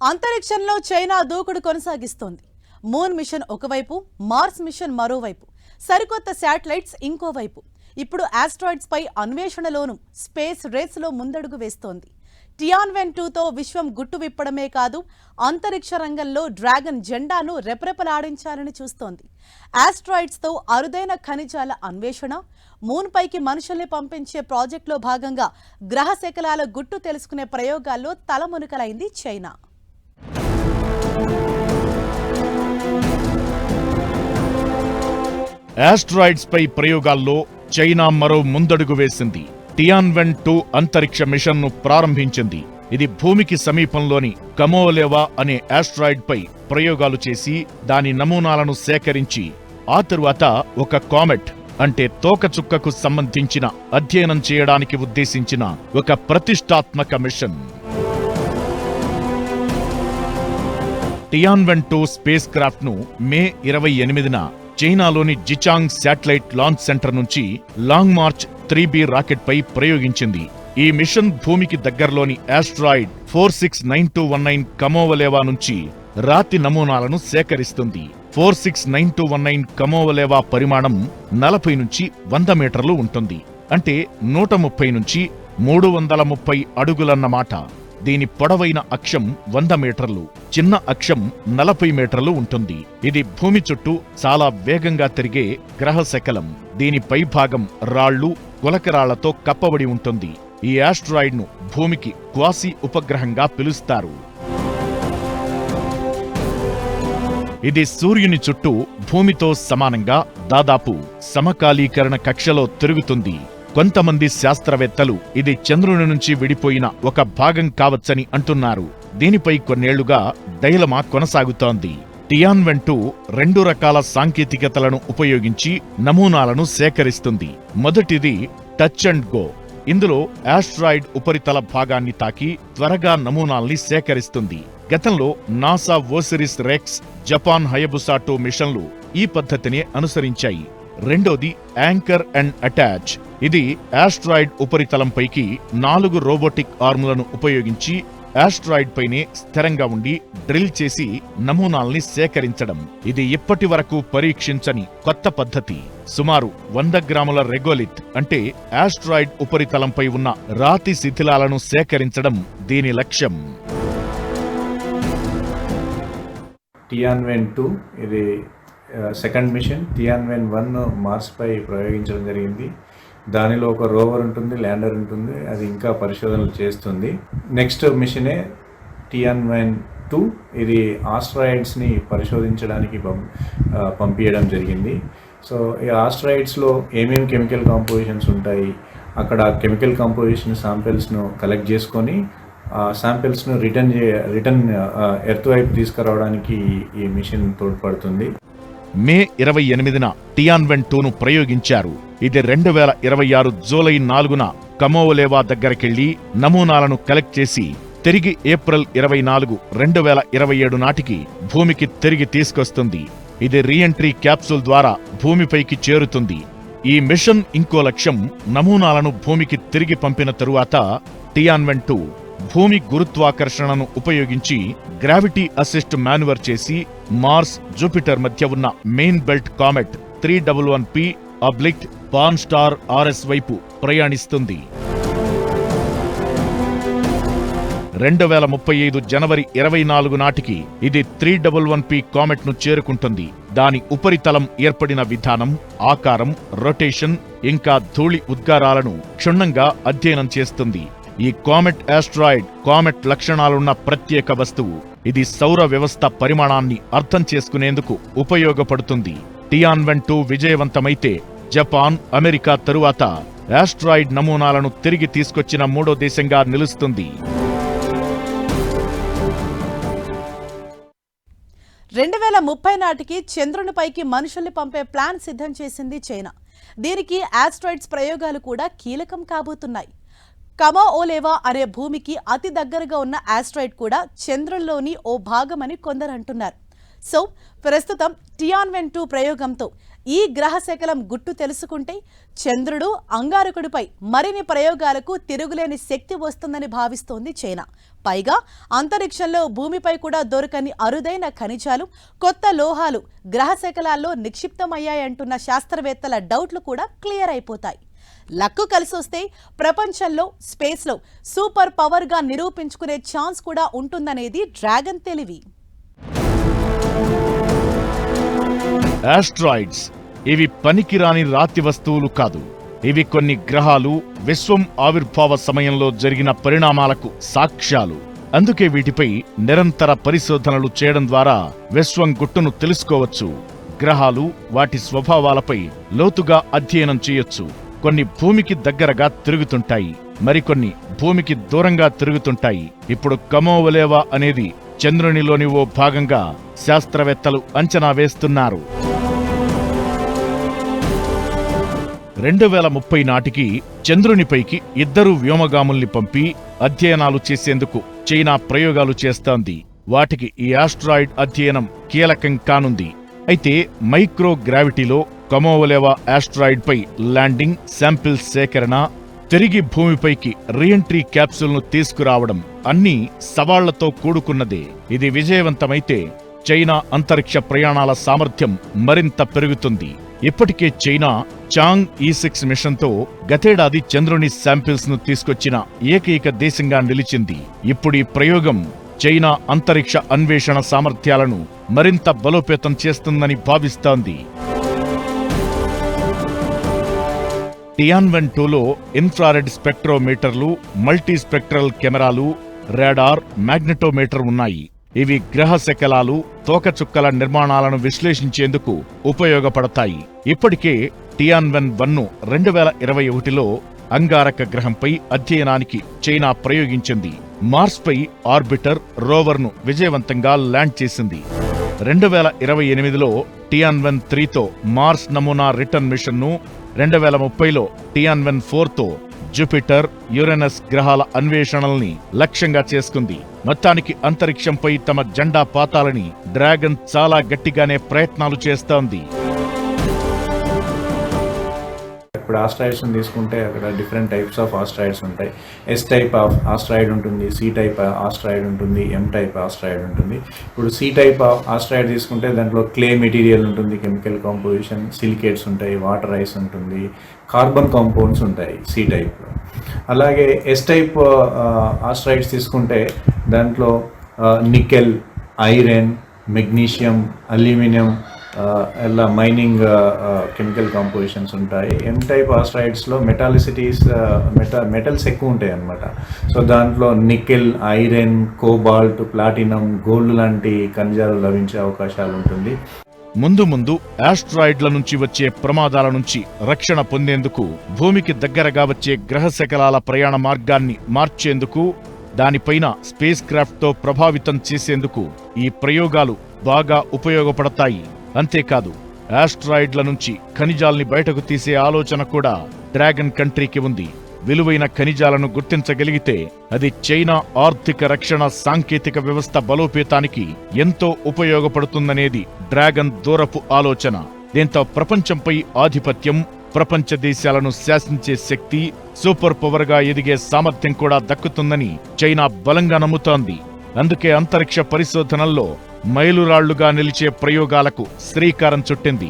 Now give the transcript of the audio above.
అంతరిక్షంలో చైనా దూకుడు కొనసాగిస్తోంది. Moon machine ఒకవైపు, మార్స్ మిషన్ మరోవైపు, సరికొత్త శాటిలైట్స్ ఇంకోవైపు. ఇప్పుడు ఆస్ట్రాయిడ్స్ పై అన్వేషణలోనూ స్పేస్ రేస్లో ముందడుగు వేస్తోంది. టియాన్వెన్-2తో విశ్వం గుట్టు విప్పడమే కాదు, అంతరిక్ష రంగంలో డ్రాగన్ జెండాను రెపరెపలాడించాలని చూస్తోంది. ఆస్ట్రాయిడ్స్తో అరుదైన ఖనిజాల అన్వేషణ, మూన్ పైకి మనుషుల్ని పంపించే ప్రాజెక్టులో భాగంగా గ్రహ శకలాల గుట్టు తెలుసుకునే ప్రయోగాల్లో తలమునకలైంది చైనా. ఆస్ట్రాయిడ్స్ పై ప్రయోగాల్లో చైనా మరో ముందడుగు వేసింది. టియాన్వెన్-2 అంతరిక్ష మిషన్ను ప్రారంభించింది. ఇది భూమికి సమీపంలోని కమోవలేవా అనే ఆస్ట్రాయిడ్ పై ప్రయోగాలు చేసి దాని నమూనాలను సేకరించి ఆ తరువాత ఒక కామెట్ అంటే తోకచుక్కకు సంబంధించిన అధ్యయనం చేయడానికి ఉద్దేశించిన ఒక ప్రతిష్టాత్మక మిషన్. టియాన్వెన్-2 స్పేస్ క్రాఫ్ట్ ను మే 28న చైనాలోని జిచాంగ్ శాటిలైట్ లాంచ్ సెంటర్ నుంచి లాంగ్ మార్చ్ 3B రాకెట్ పై ప్రయోగించింది. ఈ మిషన్ భూమికి దగ్గరలోని ఆస్ట్రాయిడ్ 469219 కమోవలేవా నుంచి రాతి నమూనాలను సేకరిస్తుంది. 469219 కమోవలేవా పరిమాణం 40 నుంచి 100 మీటర్లు ఉంటుంది. అంటే 130 నుంచి 330 అడుగులన్నమాట. దీని పొడవైన అక్షం 100 మీటర్లు, చిన్న అక్షం 40 మీటర్లు ఉంటుంది. ఇది భూమి చుట్టూ చాలా వేగంగా తిరిగే గ్రహ శకలం. దీని పైభాగం రాళ్లు, గులకరాళ్లతో కప్పబడి ఉంటుంది. ఈ ఆస్ట్రాయిడ్ ను భూమికి క్వాసీ ఉపగ్రహంగా పిలుస్తారు. ఇది సూర్యుని చుట్టూ భూమితో సమానంగా దాదాపు సమకాలీకరణ కక్షలో తిరుగుతుంది. కొంతమంది శాస్త్రవేత్తలు ఇది చంద్రుని నుంచి విడిపోయిన ఒక భాగం కావచ్చని అంటున్నారు. దీనిపై కొన్నేళ్లుగా డైలమా కొనసాగుతోంది. టియాన్వెన్-2 2 రకాల సాంకేతికతలను ఉపయోగించి నమూనాలను సేకరిస్తుంది. మొదటిది టచ్ అండ్ గో. ఇందులో ఆస్ట్రాయిడ్ ఉపరితల భాగాన్ని తాకి త్వరగా నమూనాల్ని సేకరిస్తుంది. గతంలో NASA Osiris rex, Japan Hayabusa 2 మిషన్లు ఈ పద్ధతినే అనుసరించాయి. రెండోది యాంకర్ అండ్ అటాచ్. ఇది ఆస్ట్రాయిడ్ ఉపరితలంపైకి 4 రోబోటిక్ ఆర్ములను ఉపయోగించి ఆస్ట్రాయిడ్ పైనే స్థిరంగా ఉండి డ్రిల్ చేసి నమూనాల్ని సేకరించడం. ఇది ఇప్పటి వరకు పరీక్షించని కొత్త పద్ధతి. సుమారు 100 గ్రాముల రెగోలిత్ అంటే ఆస్ట్రాయిడ్ ఉపరితలంపై ఉన్న రాతి శిథిలాలను సేకరించడం దీని లక్ష్యం. టియాన్వెన్-2 ఇది సెకండ్ మిషన్. టియాన్వెన్-1 మార్స్ పై ప్రయోగించడం జరిగింది. దానిలో ఒక రోవర్ ఉంటుంది, ల్యాండర్ ఉంటుంది. అది ఇంకా పరిశోధనలు చేస్తుంది. నెక్స్ట్ మిషనే టియాన్వెన్-2. ఇది ఆస్ట్రాయిడ్స్ని పరిశోధించడానికి పంపించడం జరిగింది. సో ఈ ఆస్ట్రాయిడ్స్లో ఏమేమి కెమికల్ కాంపోజిషన్స్ ఉంటాయి, అక్కడ కెమికల్ కాంపోజిషన్ శాంపిల్స్ను కలెక్ట్ చేసుకొని ఆ శాంపిల్స్ను రిటర్న్ ఎర్త్ వైపు తీసుకురావడానికి ఈ మిషన్ తోడ్పడుతుంది. మే 28న టియాన్వెన్-2ను ప్రయోగించారు. ఇది 2026 జూలై 4న కమోవలేవా దగ్గరకెళ్లి నమూనాలను కలెక్ట్ చేసి తిరిగి ఏప్రిల్ 24, 2027 నాటికి భూమికి తిరిగి తీసుకొస్తుంది. ఇది రీఎంట్రీ క్యాప్సూల్ ద్వారా భూమిపైకి చేరుతుంది. ఈ మిషన్ ఇంకో లక్ష్యం నమూనాలను భూమికి తిరిగి పంపిన తరువాత టియాన్వెన్-2 భూమి గురుత్వాకర్షణను ఉపయోగించి గ్రావిటీ అసిస్ట్ మాన్యువర్ చేసి మార్స్, జూపిటర్ మధ్య ఉన్న మెయిన్ బెల్ట్ కామెట్ 311P/పాన్ స్టార్ RS వైపు ప్రయాణిస్తుంది. 2035 జనవరి 24 నాటికి ఇది 311P కామెట్ ను చేరుకుంటుంది. దాని ఉపరితలం ఏర్పడిన విధానం, ఆకారం, రొటేషన్ ఇంకా ధూళి ఉద్గారాలను క్షుణ్ణంగా అధ్యయనం చేస్తుంది. ఈ కామెట్ ఆస్ట్రాయిడ్ కామెట్ లక్షణాలున్న ప్రత్యేక వస్తువు. ఇది సౌర వ్యవస్థ పరిమాణాన్ని అర్థం చేసుకునేందుకు ఉపయోగపడుతుంది. టియాన్వెన్-2 విజయవంతమైతే జపాన్, అమెరికా తరువాత ఆస్ట్రాయిడ్ నమూనాలను తిరిగి తీసుకొచ్చిన 3వ దేశంగా నిలుస్తుంది. 2030 నాటికి చంద్రునిపైకి మనుషుల్ని పంపే ప్లాన్ సిద్ధం చేసింది చైనా. దీనికి ఆస్ట్రాయిడ్స్ ప్రయోగాలు కూడా కీలకం కాబోతున్నాయి. కమోవలేవా అనే భూమికి అతి దగ్గరగా ఉన్న ఆస్ట్రాయిడ్ కూడా చంద్రుల్లోని ఓ భాగమని కొందరు అంటున్నారు. సో ప్రస్తుతం టియాన్వెన్-2 ప్రయోగంతో ఈ గ్రహశకలం గుట్టు తెలుసుకుంటే చంద్రుడు అంగారకుడిపై మరిన్ని ప్రయోగాలకు తిరుగులేని శక్తి వస్తుందని భావిస్తోంది చైనా. పైగా అంతరిక్షంలో భూమిపై కూడా దొరకని అరుదైన ఖనిజాలు, కొత్త లోహాలు గ్రహశకలాల్లో నిక్షిప్తమయ్యాయంటున్న శాస్త్రవేత్తల డౌట్లు కూడా క్లియర్ అయిపోతాయి. లక్కు కలిసొస్తే ప్రపంచంలో స్పేస్లో సూపర్ పవర్గా నిరూపించుకునే ఛాన్స్ కూడా ఉంటుందనేది డ్రాగన్ తెలివి. ఆస్ట్రాయిడ్స్ ఇవి పనికిరాని రాతి వస్తువులు కాదు. ఇవి కొన్ని గ్రహాలు, విశ్వం ఆవిర్భావ సమయంలో జరిగిన పరిణామాలకు సాక్ష్యాలు. అందుకే వీటిపై నిరంతర పరిశోధనలు చేయడం ద్వారా విశ్వం గుట్టును తెలుసుకోవచ్చు. గ్రహాలు, వాటి స్వభావాలపై లోతుగా అధ్యయనం చేయొచ్చు. కొన్ని భూమికి దగ్గరగా తిరుగుతుంటాయి, మరికొన్ని భూమికి దూరంగా తిరుగుతుంటాయి. ఇప్పుడు కమోవలేవా అనేది చంద్రునిలోని ఓ భాగంగా శాస్త్రవేత్తలు అంచనా వేస్తున్నారు. 2030 నాటికి చంద్రునిపైకి 2 వ్యోమగాముల్ని పంపి అధ్యయనాలు చేసేందుకు చైనా ప్రయోగాలు చేస్తోంది. వాటికి ఈ ఆస్ట్రాయిడ్ అధ్యయనం కీలకం కానుంది. అయితే మైక్రోగ్రావిటీలో కమోవలేవా ఆస్ట్రాయిడ్ పై ల్యాండింగ్, శాంపిల్ సేకరణ, తిరిగి భూమిపైకి రీఎంట్రీ క్యాప్సూల్ను తీసుకురావడం అన్నీ సవాళ్లతో కూడుకున్నదే. ఇది విజయవంతమైతే చైనా అంతరిక్ష ప్రయాణాల సామర్థ్యం మరింత పెరుగుతుంది. ఇప్పటికే చైనా చాంగ్ E6 మిషన్తో గతేడాది చంద్రుని శాంపిల్స్ ను తీసుకొచ్చిన ఏకైక దేశంగా నిలిచింది. ఇప్పుడు ఈ ప్రయోగం చైనా అంతరిక్ష అన్వేషణ సామర్థ్యాలను మరింత బలోపేతం చేస్తుందని భావిస్తోంది. టియాన్వెన్ 2లో ఇన్ఫ్రారెడ్ స్పెక్ట్రోమీటర్లు, మల్టీస్పెక్ట్రల్ కెమెరాలు, రాడార్, మాగ్నెటోమీటర్ ఉన్నాయి. ఇవి గ్రహ శకలాలు, తోకచుక్కల నిర్మాణాలను విశ్లేషించేందుకు ఉపయోగపడతాయి. ఇప్పటికే టియాన్వెన్ 1ను 2021లో అంగారక గ్రహంపై అధ్యయనానికి చైనా ప్రయోగించింది. మార్స్పై ఆర్బిటర్ రోవర్ను విజయవంతంగా ల్యాండ్ చేసింది. 2028లో టియాన్వెన్ 3తో మార్స్ నమూనా రిటర్న్ మిషన్ను, 2030లో టియాన్వెన్ 4తో జూపిటర్, యురేనస్ గ్రహాల అన్వేషణల్ని లక్ష్యంగా చేసుకుంది. మొత్తానికి అంతరిక్షంపై తమ జెండా పాతాలని డ్రాగన్ చాలా గట్టిగానే ప్రయత్నాలు చేస్తోంది. ఇప్పుడు ఆస్ట్రాయిడ్స్ తీసుకుంటే అక్కడ డిఫరెంట్ టైప్స్ ఆఫ్ ఆస్ట్రాయిడ్స్ ఉంటాయి. ఎస్ టైప్ ఆఫ్ ఆస్ట్రాయిడ్ ఉంటుంది, సి టైప్ ఆస్ట్రాయిడ్ ఉంటుంది, ఎం టైప్ ఆస్ట్రాయిడ్ ఉంటుంది. ఇప్పుడు సి టైప్ ఆస్ట్రాయిడ్ తీసుకుంటే దాంట్లో క్లే మెటీరియల్ ఉంటుంది, కెమికల్ కాంపోజిషన్, సిలికేట్స్ ఉంటాయి, వాటర్ ఐస్ ఉంటుంది, కార్బన్ కాంపౌండ్స్ ఉంటాయి సి టైప్లో. అలాగే ఎస్ టైప్ ఆస్ట్రాయిడ్స్ తీసుకుంటే దాంట్లో నికెల్, ఐరన్, మెగ్నీషియం, అల్యూమినియం ಎಲ್ಲ మైనింగ్ కెమికల్ కాంపోజిషన్స్ ఉంటాయి. ఎం టైప్ ఆస్ట్రాయిడ్స్లో మెటాలిసిటీస్ మెటల్స్ ఎక్కువ ఉంటాయి అన్నమాట. సో దాంట్లో nickel, iron, cobalt, platinum, gold లాంటి ఖనిజాలు లభించే అవకాశాలు ఉంటుంది. ముందు ఆస్ట్రాయిడ్ల నుంచి వచ్చే ప్రమాదాల నుంచి రక్షణ పొందేందుకు, భూమికి దగ్గరగా వచ్చే గ్రహ శకలాల ప్రయాణ మార్గాన్ని మార్చేందుకు, దానిపైన స్పేస్ క్రాఫ్ట్తో ప్రభావితం చేసేందుకు ఈ ప్రయోగాలు బాగా ఉపయోగపడతాయి. అంతేకాదు, ఆస్ట్రాయిడ్ల నుంచి ఖనిజాల్ని బయటకు తీసే ఆలోచన కూడా డ్రాగన్ కంట్రీకి ఉంది. విలువైన ఖనిజాలను గుర్తించగలిగితే అది చైనా ఆర్థిక రక్షణ సాంకేతిక వ్యవస్థ బలోపేతానికి ఎంతో ఉపయోగపడుతుందనేది డ్రాగన్ దూరపు ఆలోచన. దీంతో ప్రపంచంపై ఆధిపత్యం, ప్రపంచ దేశాలను శాసించే శక్తి, సూపర్ పవర్గా ఎదిగే సామర్థ్యం కూడా దక్కుతుందని చైనా బలంగా నమ్ముతోంది. అందుకే అంతరిక్ష పరిశోధనల్లో మైలురాళ్లుగా నిలిచే ప్రయోగాలకు శ్రీకారం చుట్టింది.